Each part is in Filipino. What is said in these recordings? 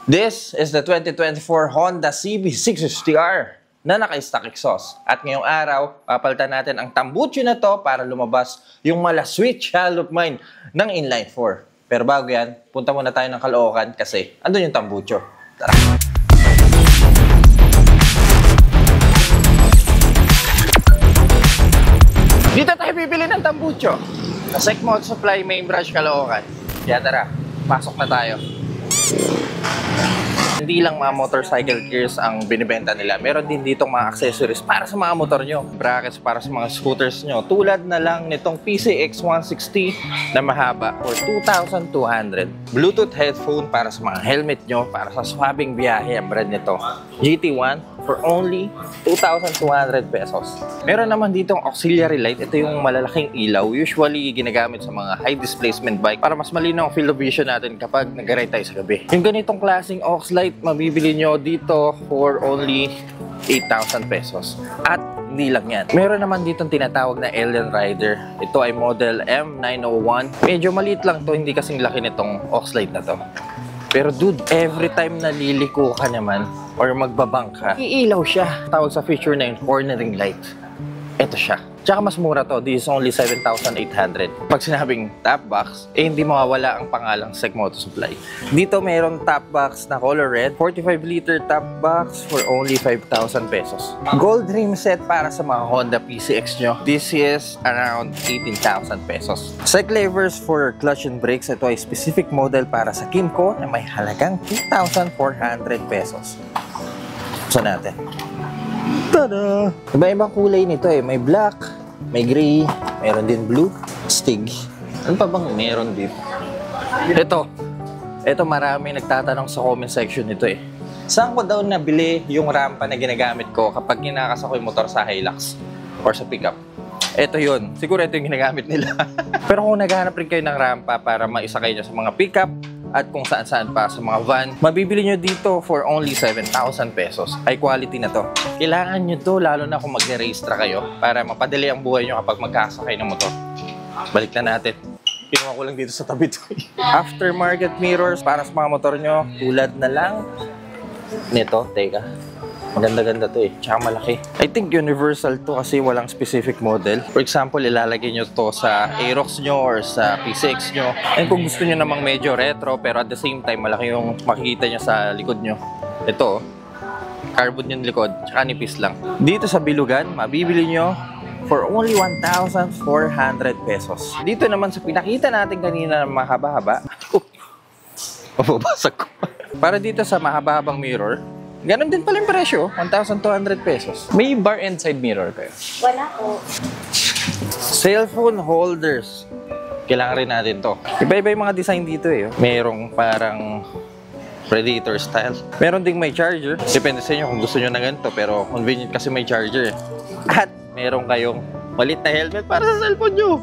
This is the 2024 Honda CB650R na naka-stock exhaust. At ngayong araw, papalitan natin ang tambucho na to para lumabas yung mala sweet child of mine ng inline 4. Pero bago yan, punta muna tayo ng Caloocan kasi andun yung tambucho. Tara! Dito tayo bibili ng tambucho sa Secmod Supply Main Branch Caloocan. Kaya tara, pasok na tayo. Hindi lang mga motorcycle gears ang binibenta nila. Meron din ditong mga accessories para sa mga motor nyo. Brackets para sa mga scooters nyo. Tulad na lang nitong PCX 160 na mahaba for 2,200. Bluetooth headphone para sa mga helmet nyo. Para sa swabbing biyahe ang brand nito. GT1 for only 2,200 pesos. Meron naman ditong auxiliary light. Ito yung malalaking ilaw. Usually ginagamit sa mga high displacement bike para mas malinaw ang field of vision natin kapag nag-ride tayo sa gabi. Yung ganitong klaseng aux light, mabibili nyo dito for only 8,000 pesos. At hindi lang yan. Meron naman ditong tinatawag na Alien Rider. Ito ay model M901. Medyo maliit lang to, hindi kasing laki nitong aux light na to. Pero dude, every time na liliko ka naman or magbabang ka, iilaw siya. Tawag sa feature na yung cornering light. Ito siya. Tsaka mas mura to. This is only 7,800. Pag sinabing top box, hindi mawawala ang pangalang Secmod Supply. Dito mayroong top box na color red. 45-liter top box for only 5,000 pesos. Gold rim set para sa mga Honda PCX nyo. This is around 18,000 pesos. Sec levers for clutch and brakes. Ito ay specific model para sa Kymco na may halagang 2,400 pesos. Gusto natin. Tada! Iba-ibang kulay nito eh. May black, may gray, mayroon din blue, stig. Ano pa bang meron dito? Ito marami nagtatanong sa comment section nito eh. Saan ko daw nabili yung rampa na ginagamit ko kapag ginakas ako yung motor sa Hilux or sa pickup? Ito yun. Siguro ito yung ginagamit nila. Pero kung naghahanap rin kayo ng rampa para maisakay nyo sa mga pickup at kung saan-saan pa sa mga van, mabibili nyo dito for only 7,000 pesos. High quality na to. Kailangan nyo to lalo na kung mag-registra kayo para mapadali ang buhay nyo kapag magkasakay ng motor. Balik na natin. Kinuha ko lang dito sa tabi to. Aftermarket mirrors para sa mga motor nyo. Tulad na lang nito. Teka. Maganda-ganda to eh. Tsaka malaki. I think universal to kasi walang specific model. For example, ilalagay nyo to sa Aerox nyo or sa PCX nyo. And kung gusto nyo namang medyo retro pero at the same time malaki yung makikita nyo sa likod nyo. Ito, carbon yung likod. Tsaka nipis lang. Dito sa Bilugan, mabibili nyo for only 1,400 pesos. Dito naman sa pinakita natin kanina na mahaba-haba. Mababasag ko. Para dito sa mahaba-habang mirror, ganon din pala yung presyo, 1,200 pesos. May bar and side mirror kayo? Wala po. Cellphone holders. Kailangan rin natin to. Iba-iba yung mga design dito eh. Merong parang Predator style. Meron ding may charger. Depende sa inyo kung gusto nyo na ganito. Pero convenient kasi may charger eh. At meron kayong malit na helmet para sa cellphone nyo.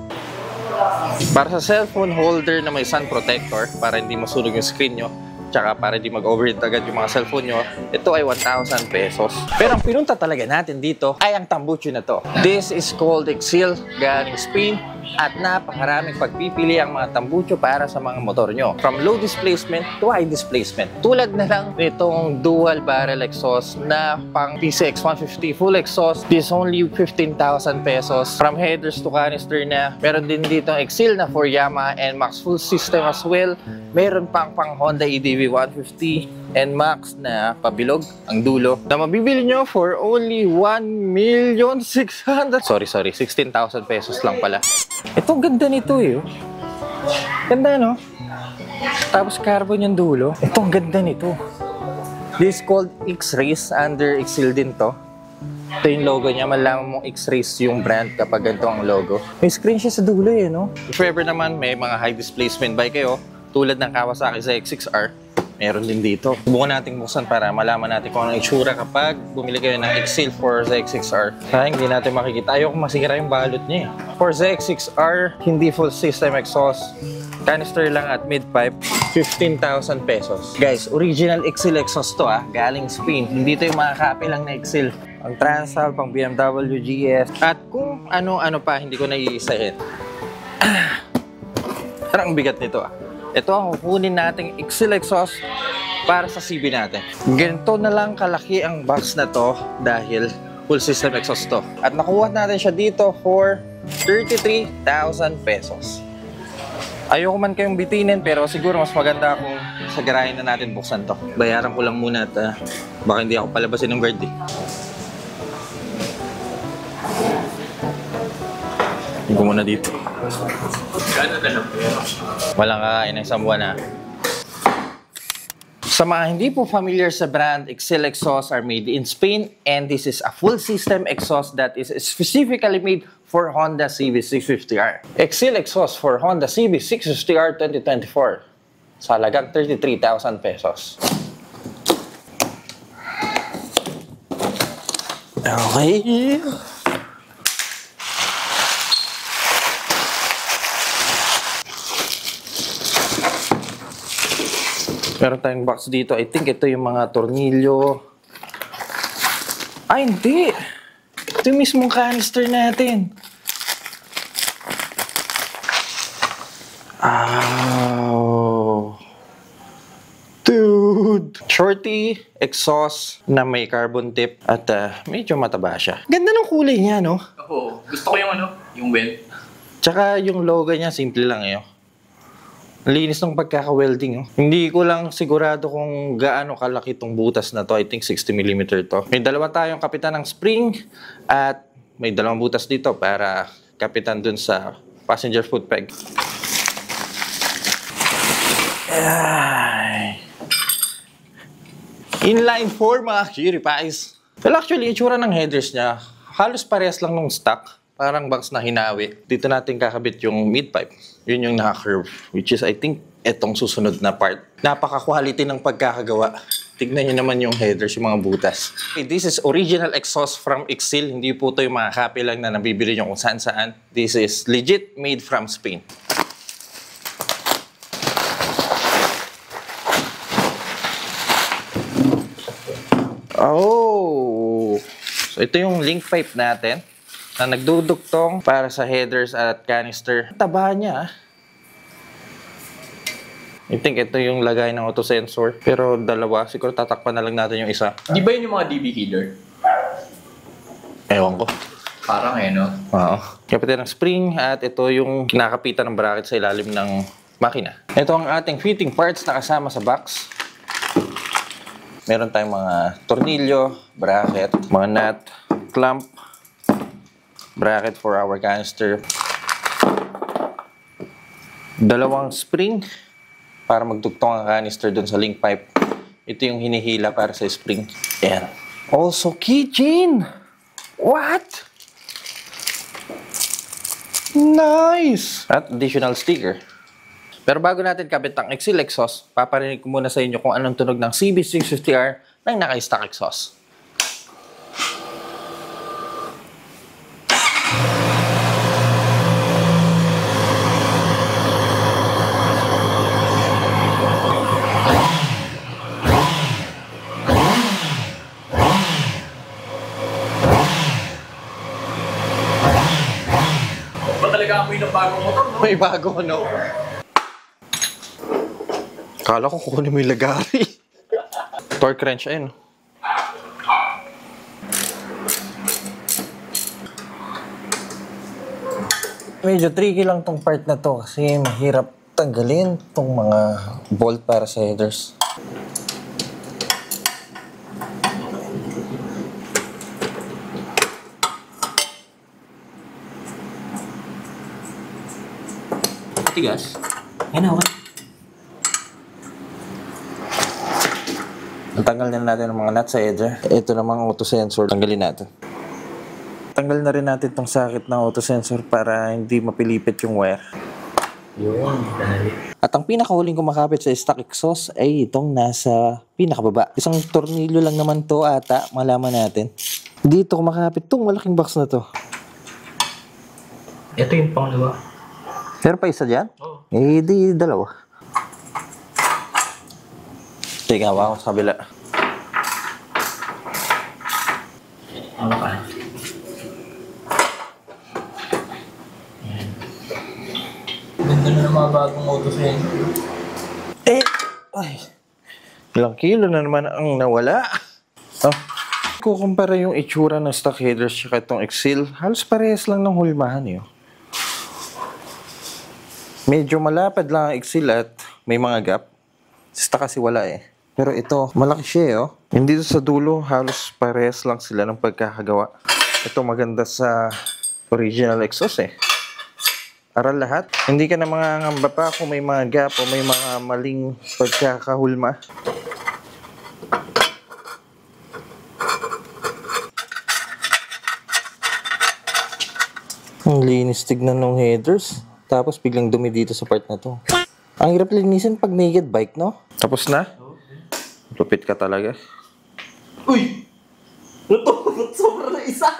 Para sa cellphone holder na may sun protector para hindi masunog yung screen nyo. Tsaka para di mag-overheat agad yung mga cellphone nyo, ito ay 1,000 pesos. Pero ang pinunta talaga natin dito ay ang tambucho na to. This is called Exil, galing Spain, at napakaraming pagpipili ang mga tambucho para sa mga motor nyo. From low displacement to high displacement. Tulad na lang nitong dual barrel exhaust na pang PCX 150 full exhaust. This only 15,000 pesos. From headers to canister na. Meron din dito Exil na for Yamaha and Max full system as well. Meron pang Honda EDV 150 and Max na pabilog ang dulo na mabibili nyo for only 1,600,000. Sorry, 16,000 pesos lang pala. Ito, ganda nito eh. Ganda, no? Tapos carbon yung dulo. Ito, ang ganda nito. This is called X-Race. Under Exil din to. Ito yung logo niya. Malaman mong X-Race yung brand kapag ganito ang logo. May screen siya sa dulo eh, no? If ever naman may mga high displacement bike kayo, tulad ng Kawasaki ZX6R, meron din dito. Subukan natin buksan para malaman natin kung anong itsura kapag bumili kayo ng Exil for ZX6R. Kaya hindi natin makikita. Ayoko masira yung balot niya eh. For ZX6R, hindi full system exhaust. Canister lang at mid-pipe, 15,000 pesos. Guys, original Exil exhaust to ah. Galing Spain. Hindi to yung mga copy lang na Exil. Ang Transalp, pang BMW GS. At kung ano-ano pa, hindi ko naiisahin. Parang bigat nito ah. Ito ang kukunin nating Exil exhaust para sa CB natin. Ganito na lang kalaki ang box na to dahil full system exhaust to. At nakuha natin siya dito for 33,000 pesos. Ayoko man kayong bitinin pero siguro mas maganda kung sagarahin na natin buksan to. Bayaran ko lang muna at baka hindi ako palabasin ng guard eh. Hindi ko muna dito. Gano'n na lang pero? Walang kakain ng isang buwan na. Sa mga hindi po familiar sa brand, Excel exhaust are made in Spain and this is a full system exhaust that is specifically made for Honda CB650R. Excel exhaust for Honda CB650R 2024 sa halagang 33,000 pesos. Okay. Meron tayong box dito. I think ito yung mga tornilyo. Ay, hindi! Ito yung mismong canister natin. Oh. Dude! Shorty exhaust na may carbon tip at medyo mataba siya. Ganda ng kulay niya, no? Oo. Gusto ko yung yung weld. Tsaka yung logo niya, simple lang eh. Linis ng pagkaka-welding. Oh. Hindi ko lang sigurado kung gaano kalaki itong butas na to. I think 60mm to. May dalawa tayong kapitan ng spring at may dalawang butas dito para kapitan dun sa passenger foot peg. Ay. Inline 4 mga cutie pies. Well, actually, itsura ng headers niya halos parehas lang nung stock. Parang box na hinawi. Dito natin kakabit yung mid-pipe. Yun yung naka-curve. Which is, I think, etong susunod na part. Napaka-quality ng pagkakagawa. Tignan nyo naman yung headers, yung mga butas. Okay, this is original exhaust from Excel. Hindi po ito yung mga copy lang na nabibili nyo kung saan-saan. This is legit made from Spain. Oh! So, ito yung link pipe natin na nagdudugtong para sa headers at canister. Taba niya. I think ito yung lagay ng auto sensor. Pero dalawa, siguro tatakpan na lang natin yung isa. Di ba yun yung mga DB killer? Ewan ko. Parang no? Oo. Kapitan ng spring at ito yung kinakapitan ng bracket sa ilalim ng makina. Ito ang ating fitting parts na kasama sa box. Meron tayong mga tornilyo, bracket, mga nut, clamp, bracket for our canister. Dalawang spring para magdugtong ang canister dun sa link pipe. Ito yung hinihila para sa spring. Ayan. Also, keychain! What? Nice! At additional sticker. Pero bago natin kabit ang Excel exhaust, paparinig ko muna sa inyo kung anong tunog ng CB650R ng naka-stock exhaust. Ba talaga amoy ng bagong motor, no? May bago, no? Kala ko kukunin mo yung lagari. Torque wrench, ayun. Medyo tricky lang tong part na to kasi mahirap tanggalin tong mga bolt para sa headers. Tigas? Yan okay. Tanggal na natin ang mga nuts sa header. Ito namang auto sensor. Tanggalin natin. Tanggal na rin natin itong sakit ng auto sensor para hindi mapilipit yung wire. Yun, dali. At ang pinakahuling kumakapit sa stock exhaust ay itong nasa pinakababa. Isang tornilyo lang naman to ata, malaman natin. Dito kumakapit itong malaking box na to. Ito yung pangalawa. Meron pa isa dyan? Oo. Eh, di dalawa. Teka, hawa ako sa kabila. Ano pa? Ganda na ng mga bagong auto sensor. Eh, ay. Ilang kilo na naman ang nawala. Oh. Kukumpara yung itsura ng stock headers tsaka itong Exil, halos parehas lang ng hulmahan eh. Medyo malapad lang ang Exil at may mga gap. Stock kasi wala eh. Pero ito, malaki siya eh. Oh. Hindi sa dulo, halos parehas lang sila ng pagkakagawa. Ito maganda sa original exhaust eh. Aral lahat. Hindi ka na mangangamba pa kung may mga gap o may mga maling pagkakahulma. Ang linis tignan ng headers. Tapos biglang dumi dito sa part na to. Ang hirap linisin pag naked bike, no? Tapos na? Lupit ka talaga. Uy! Natulot sobra na isa!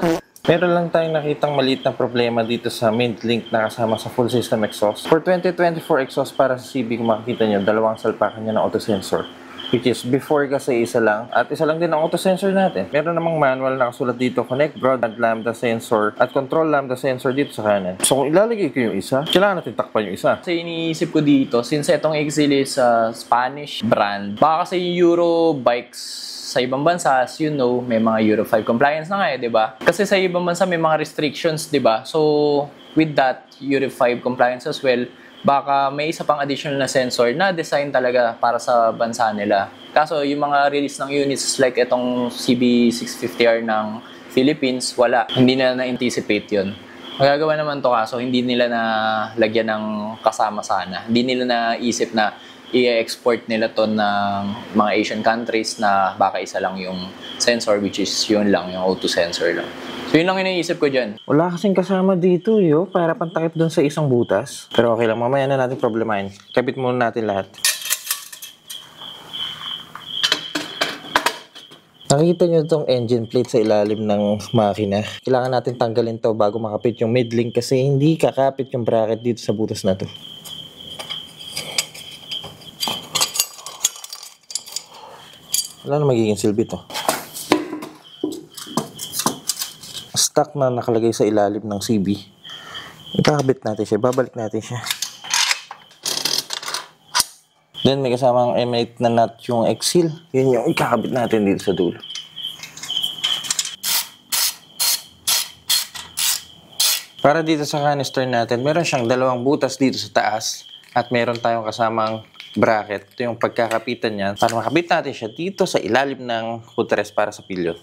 Meron lang tayong nakitang maliit na problema dito sa main link na kasama sa full system exhaust. For 2024 exhaust para sa CB, kung makikita nyo, dalawang salpakan niya ng auto sensor. Which is before kasi isa lang at isa lang din ang auto sensor natin. Meron namang manual na nakasulat dito, connect broad lambda sensor at control lambda sensor dito sa kanan. So kung ilalagay ko yung isa, kailangan natin takpan yung isa. Kasi iniisip ko dito, since itong Exil is Spanish brand, baka kasi Euro bikes sa ibang bansa, as you know, may mga Euro 5 compliance na nga eh, di ba? Kasi sa ibang bansa may mga restrictions, di ba? So, with that Euro 5 compliance as well, baka may isa pang additional na sensor na design talaga para sa bansa nila. Kaso, yung mga release ng units like itong CB650R ng Philippines, wala. Hindi na na-anticipate yun. Magagawa naman to kaso hindi nila na lagyan ng kasama sana. Hindi nila naisip na i-export nila to ng mga Asian countries na baka isa lang yung sensor, which is yun lang, yung auto sensor lang. So yun lang yung naisip ko dyan. Wala kasing kasama dito yo para pantakip dun sa isang butas. Pero okay lang, mamaya na natin problemahin. Kapit muna natin lahat. Nakikita nyo itong engine plate sa ilalim ng makina. Kailangan natin tanggalin to bago makapit yung mid-link kasi hindi kakapit yung bracket dito sa butas na to. Wala na magiging silbi to. Stock na nakalagay sa ilalim ng CB. Ikakabit natin siya. Babalik natin siya. Then may kasamang M8 na nut yung Exil. Yun yung ikakabit natin dito sa dulo. Para dito sa canister natin, meron siyang dalawang butas dito sa taas. At meron tayong kasamang bracket. Ito yung pagkakapitan niya. Para makabit natin siya dito sa ilalim ng footrest para sa pillion.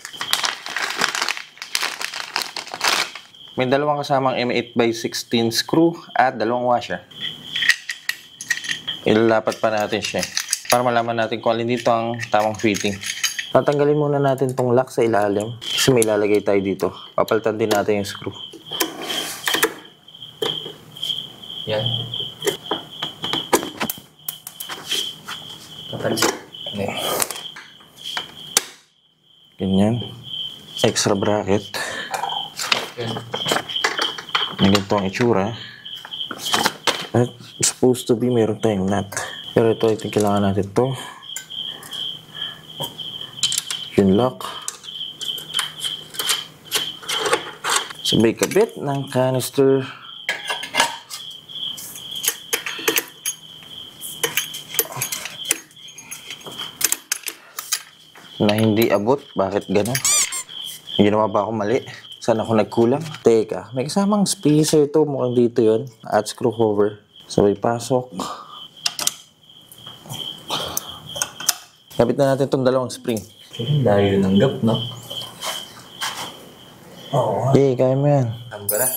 May dalawang kasamang M8x16 screw at dalawang washer. Ilalapat pa natin siya para malaman natin kung alin dito ang tamang fitting. Tatanggalin muna natin tong lock sa ilalim kasi may ilalagay tayo dito. Papalitan din natin yung screw. Yan. Ganyan. Extra bracket. May ganito ang itsura. At supposed to be meron tayong nut. Pero ito, kailangan natin ito. Yung lock. Sabay kabit ng canister. Na hindi abot. Bakit gano'n? Ginawa ba ako mali? Saan ako nagkulang? Teka, may kasamang spacer ito. Mukhang dito yun. At screw cover. Sabay pasok. Kapit na natin itong dalawang spring. Dahil ng gap, no? Oo. Eh, kaya mo yan. Alam ka na.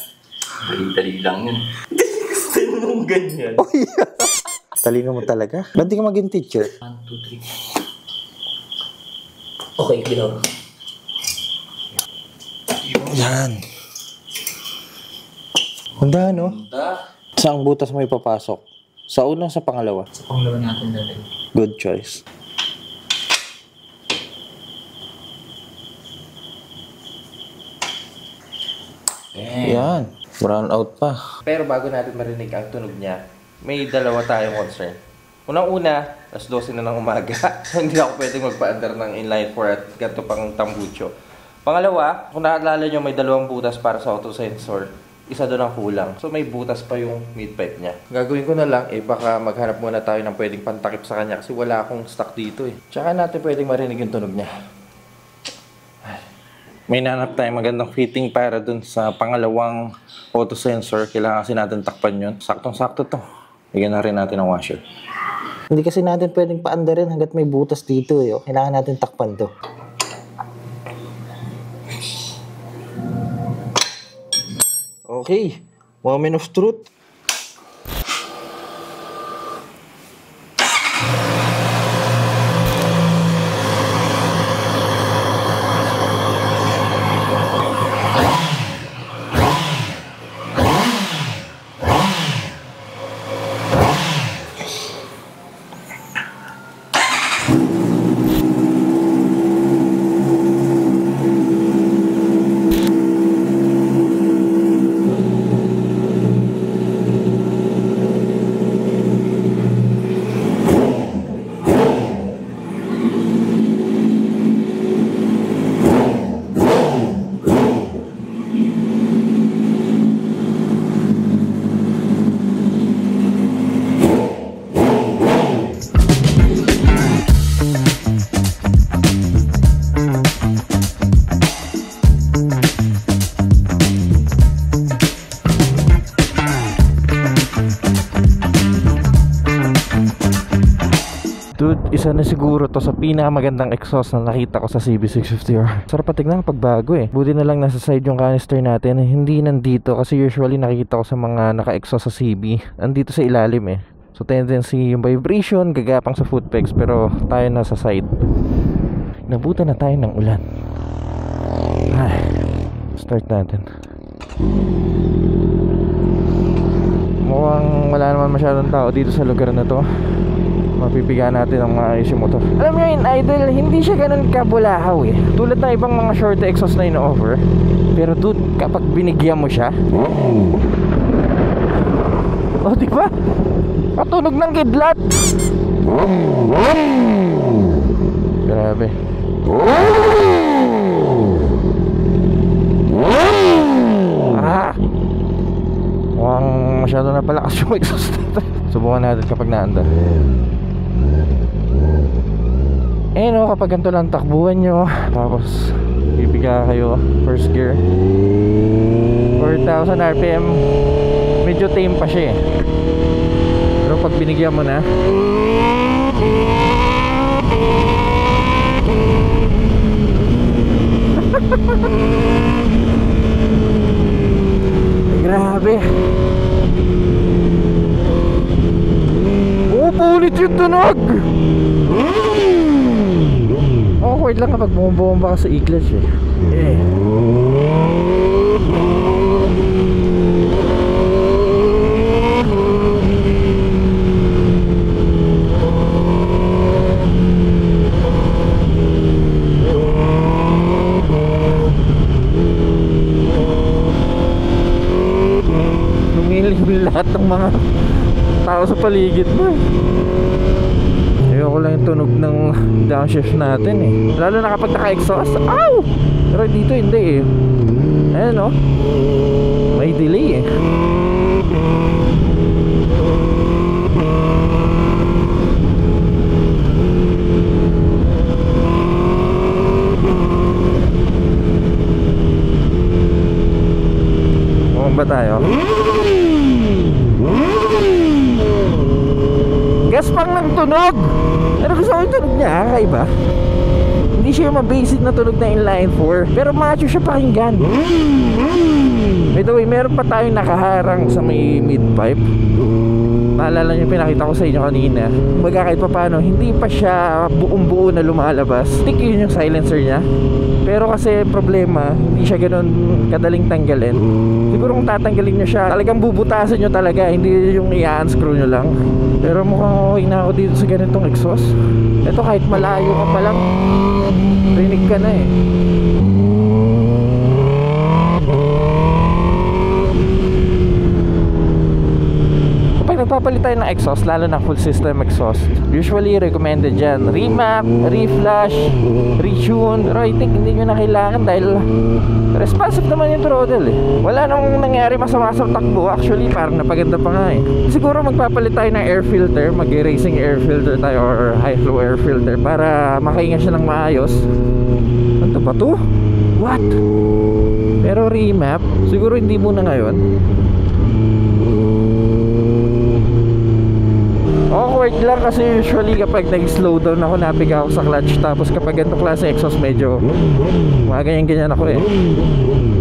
Dali-dali lang yun. Gusto mong ganyan. Oh, yeah. Talino mo talaga. Ba't di ka maging teacher? 1, 2, 3. Okay, ginawa. Yan. Handa, no? Saang butas mo ipapasok? Sa una o sa pangalawa? Sa panglaban natin natin. Good choice. Yan. Brown out pa. Pero bago natin marinig ang tunog niya, may dalawa tayong concern. Unang-una, alas 12 na ng umaga. Hindi ako pwedeng magpa-under ng inline 4 at ganito pang tambucho. Pangalawa, kung naalala nyo, may dalawang butas para sa auto sensor. isa doon ang kulang. So may butas pa yung mid-pipe niya. Gagawin ko na lang, baka maghanap muna tayo ng pwedeng pantakip sa kanya kasi wala akong stock dito eh. Tsaka natin pwedeng marinig yung tunog niya. May nanap tayong magandang fitting para dun sa pangalawang auto sensor. Kailangan kasi natin takpan yun. Saktong-sakto to. Bigyan na rin natin ng washer. Hindi kasi natin pwedeng paandarin hanggat may butas dito eh. Kailangan natin takpan to. Okay, moment of truth. Dude, isa na siguro to sa pinakamagandang exhaust na nakita ko sa CB650R. Sarap patignan pag bago eh. Buti na lang nasa side yung canister natin. Hindi nandito kasi usually nakikita ko sa mga naka-exhaust sa CB. Nandito sa ilalim eh. So tendency yung vibration, gagapang sa foot pegs. Pero tayo nasa side. Nabutan na tayo ng ulan. Ay, start natin. Mukhang wala naman masyadong tao dito sa lugar na to. Mapipigaan natin ang maayos yung motor. Alam nyo yun, idol, hindi siya ganun kabulahaw eh. Tulad ng ibang mga short exhaust na ino-offer. Pero dude, kapag binigyan mo siya, oh diba? Patunog ng kidlat. Grabe. Mukhang masyado na palakas yung exhaust natin. Subukan natin kapag naanda. Eh no, kapag ganito lang takbuhan nyo, tapos bibigyan kayo first gear 4,000 RPM, medyo tame pa siya eh. Pero pag binigyan mo na, grabe. Pulit yung tunog. Awkward lang kapag bumabomba ka sa e-clutch eh. Lumilip lahat ng mga tao sa paligid mo. Ayoko lang yung tunog ng downshift natin eh. Lalo na kapag naka-exhaust. Ow! Pero dito hindi eh. Ayan o, may delay eh. Mukhang ba tayo? Gaspang ng tunog. Pero gusto ko yung tunog niya, kakaiba. Hindi siya yung mabasic na tunog na inline 4, pero macho siya pakinggan. By the way, meron pa tayong nakaharang sa may mid-pipe. Naalala niyo, pinakita ko sa inyo kanina. Kumbaga kahit pa paano, hindi pa siya buong-buo na lumalabas. Tik yun yung silencer niya. Pero kasi problema, hindi siya ganun kadaling tanggalin. Siguro kung tatanggalin nyo siya, talagang bubutasan nyo talaga, hindi yung i-unscrew nyo lang. Pero mukhang okay na ako dito sa ganitong exhaust. Ito kahit malayo ka pa lang, rinig ka na eh. Kapag nagpapalit tayo ng exhaust, lalo na full system exhaust, usually recommended dyan remap, reflash, retune. Pero I think hindi nyo na kailangan dahil responsive naman yung throttle eh. Wala nang nangyari masama sa takbo. Actually parang napaganda pa nga eh. Siguro magpapalit tayo ng air filter, mag-racing air filter tayo or high flow air filter para makainga siya ng maayos. Ano ba to? What? Pero remap, siguro hindi muna ngayon. Awkward lang kasi usually kapag nag-slow down ako, napiga ako sa clutch. Tapos kapag ganito klase exhaust, medyo ganyan ako eh.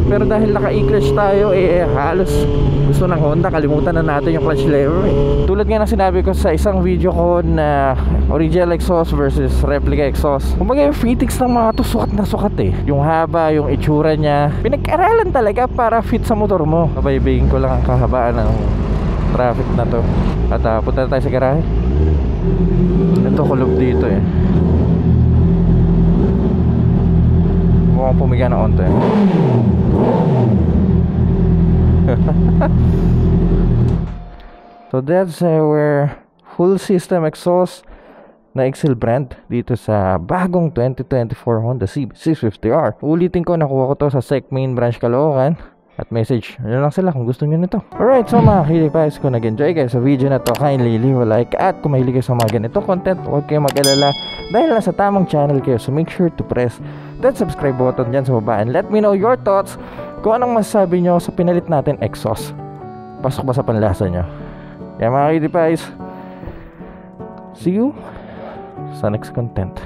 Pero dahil naka-e-clutch tayo eh, halos gusto ng Honda, kalimutan na natin yung clutch lever eh. Tulad nga na sinabi ko sa isang video ko na original exhaust versus replica exhaust, kumbaga yung fittings ng mga to sukat na sukat eh. Yung haba, yung itsura niya, pinag-aralan talaga para fit sa motor mo. Kabaybayin ko lang ang kahabaan ng traffic na to. At punta na tayo sa garahe. Ito kulob dito eh. Mukhang pumiga ng onto eh. So that's our full system exhaust na Excel brand dito sa bagong 2024 Honda CB650R. Ulitin ko, nakuha ko to sa SEC Main Branch Caloocan. At message nyo lang sila kung gusto nyo nito. Alright, so mga kilipais, kung nag-enjoy kayo sa video na to, kindly leave a like. At kung mahilig kayo sa mga ganito content, huwag kayo mag-alala dahil nasa tamang channel kayo. So make sure to press that subscribe button dyan sa baba. And let me know your thoughts kung anong masasabi nyo sa pinalit natin exhaust. Pasok ba sa panlasa nyo? Kaya mga kilipais, see you sa next content.